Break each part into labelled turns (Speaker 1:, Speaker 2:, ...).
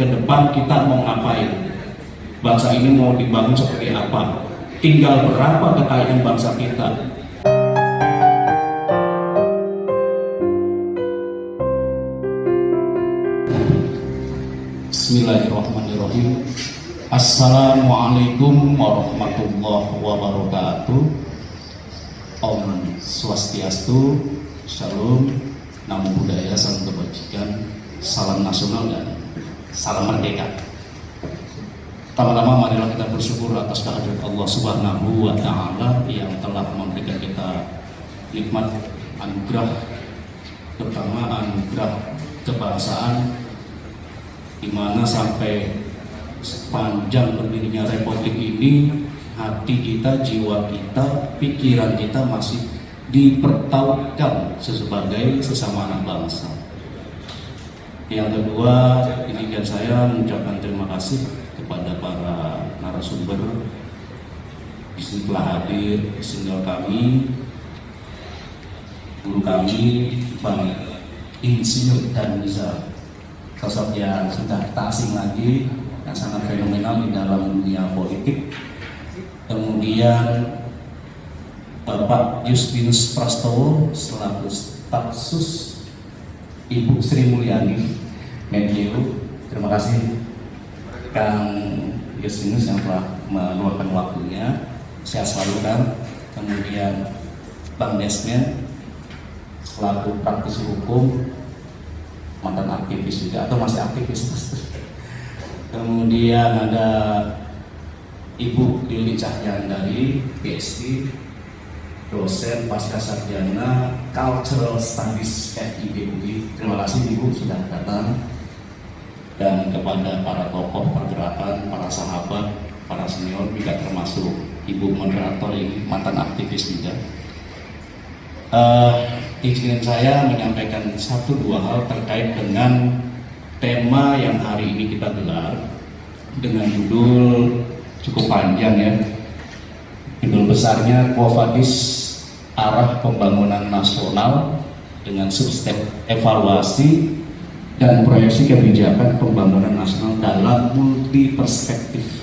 Speaker 1: ke depan kita mau ngapain, bangsa ini mau dibangun seperti apa, tinggal berapa kekayaan bangsa kita. Bismillahirrahmanirrahim. Assalamualaikum warahmatullahi wabarakatuh. Om Swastiastu, Shalom, Namo Buddhaya, salam kebajikan, salam nasional dan salam merdeka. Pertama-tama marilah kita bersyukur atas kehadirat Allah Subhanahu wa Ta'ala yang telah memberikan kita nikmat anugerah, terutama anugerah kebangsaan, di mana sampai sepanjang berdirinya Republik ini, hati kita, jiwa kita, pikiran kita masih dipertautkan sebagai sesama anak bangsa. Yang kedua, izinkan saya mengucapkan terima kasih kepada para narasumber di sini telah hadir, senior kami, guru kami, Bang Insinyur Darmiza, sosok yang sudah tak asing lagi, yang sangat fenomenal di dalam dunia politik. Kemudian Bapak Justinus Prastowo selaku staf sus, Ibu Sri Mulyani Medio, terima kasih Kang Justinus yang telah meluangkan waktunya, sehat selalu Kang. Kemudian Bang Desmen selaku praktisi hukum, mantan aktivis juga atau masih aktivis. Kemudian ada Ibu Lili Cahyandari, PhD, dosen pasca sarjana Cultural Studies FIB UI. Terima kasih Ibu sudah datang. Dan kepada para tokoh pergerakan, para sahabat, para senior, juga termasuk Ibu moderator ini mantan aktivis juga. Izinkan saya menyampaikan satu dua hal terkait dengan tema yang hari ini kita gelar dengan judul cukup panjang ya. Judul besarnya Quo Vadis, Arah Pembangunan Nasional dengan substep evaluasi dan proyeksi kebijakan pembangunan nasional dalam multi perspektif.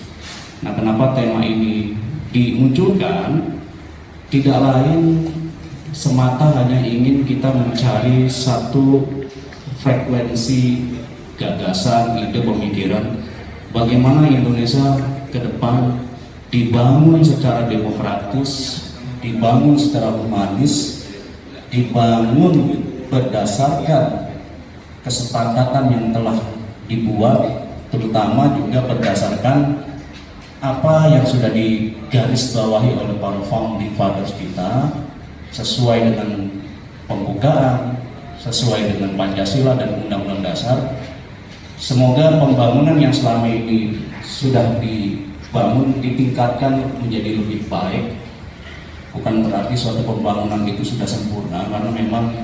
Speaker 1: Nah, kenapa tema ini dimunculkan? Tidak lain semata hanya ingin kita mencari satu frekuensi gagasan, ide, pemikiran bagaimana Indonesia ke depan dibangun secara demokratis, dibangun secara humanis, dibangun berdasarkan kesepakatan yang telah dibuat, terutama juga berdasarkan apa yang sudah digarisbawahi oleh para founding fathers kita, sesuai dengan pembukaan, sesuai dengan Pancasila dan Undang-Undang Dasar. Semoga pembangunan yang selama ini sudah dibangun ditingkatkan menjadi lebih baik. Bukan berarti suatu pembangunan itu sudah sempurna, karena memang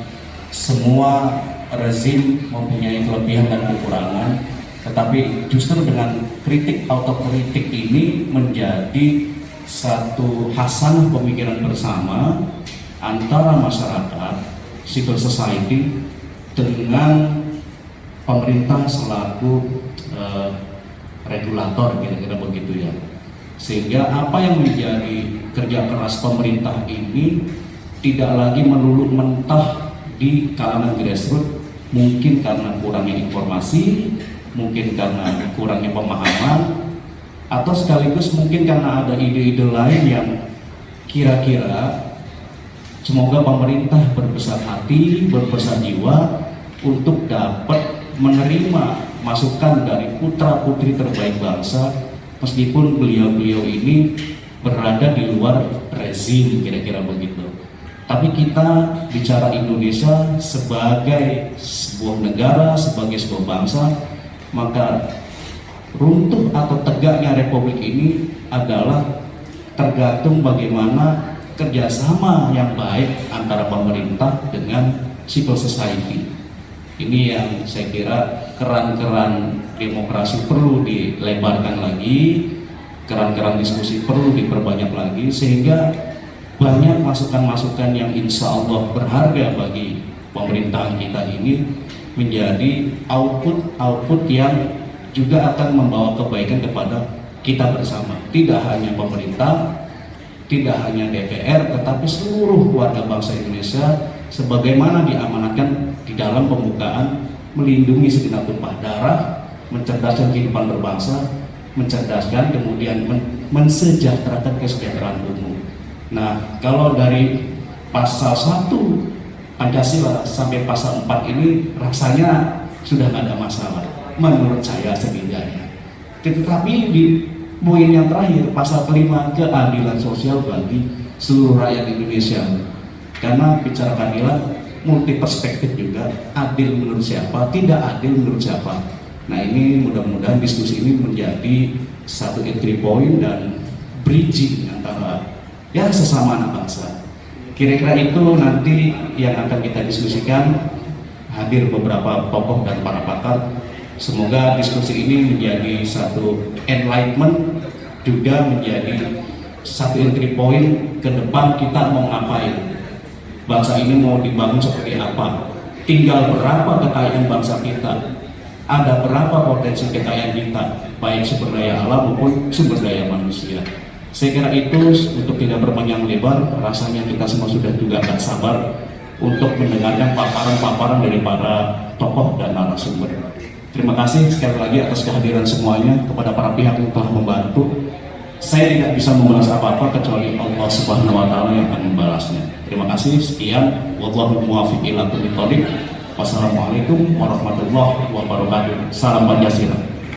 Speaker 1: semua rezim mempunyai kelebihan dan kekurangan. Tetapi justru dengan kritik autokritik ini menjadi satu hasanah pemikiran bersama antara masyarakat, civil society dengan pemerintah selaku regulator, kira-kira begitu ya. Sehingga apa yang menjadi kerja keras pemerintah ini tidak lagi melulu mentah di kalangan grassroots, mungkin karena kurangnya informasi, mungkin karena kurangnya pemahaman, atau sekaligus mungkin karena ada ide-ide lain yang kira-kira semoga pemerintah berbesar hati, berbesar jiwa untuk dapat menerima masukan dari putra-putri terbaik bangsa, meskipun beliau-beliau ini berada di luar rezim, kira-kira begitu. Tapi kita bicara Indonesia sebagai sebuah negara, sebagai sebuah bangsa, maka runtuh atau tegaknya republik ini adalah tergantung bagaimana kerjasama yang baik antara pemerintah dengan civil society. Ini yang saya kira keran-keran demokrasi perlu dilebarkan lagi, keran-keran diskusi perlu diperbanyak lagi, sehingga banyak masukan-masukan yang insya Allah berharga bagi pemerintahan kita ini menjadi output yang juga akan membawa kebaikan kepada kita bersama. Tidak hanya pemerintah, tidak hanya DPR, tetapi seluruh warga bangsa Indonesia sebagaimana diamanatkan di dalam pembukaan melindungi segenap tumpah darah, mencerdaskan kehidupan berbangsa, mencerdaskan kemudian mensejahterakan kesejahteraan umum. Nah, kalau dari pasal 1 Pancasila sampai pasal 4 ini rasanya sudah nggak ada masalah, menurut saya setidaknya. Tetapi di poin yang terakhir, pasal kelima, keadilan sosial bagi seluruh rakyat Indonesia. Karena bicara keadilan, multi perspektif juga, adil menurut siapa, tidak adil menurut siapa. Nah, ini mudah-mudahan diskusi ini menjadi satu entry point dan bridging antara ya sesama anak bangsa. Kira-kira itu nanti yang akan kita diskusikan, hadir beberapa tokoh dan para pakar. Semoga diskusi ini menjadi satu enlightenment, juga menjadi satu entry point ke depan kita mau ngapain. Bangsa ini mau dibangun seperti apa, tinggal berapa kekayaan bangsa kita, ada berapa potensi kekayaan kita, baik sumber daya alam maupun sumber daya manusia. Saya kira itu, untuk tidak berpanjang lebar, rasanya kita semua sudah juga gak sabar untuk mendengarkan paparan-paparan dari para tokoh dan narasumber. Terima kasih sekali lagi atas kehadiran semuanya, kepada para pihak yang telah membantu. Saya tidak bisa membalas apa-apa kecuali Allah Subhanahu wa Ta'ala yang akan membalasnya. Terima kasih, sekian. Wallahu muwaffiq ila aqwamit thoriq. Wassalamualaikum warahmatullahi wabarakatuh. Salam Pancasila.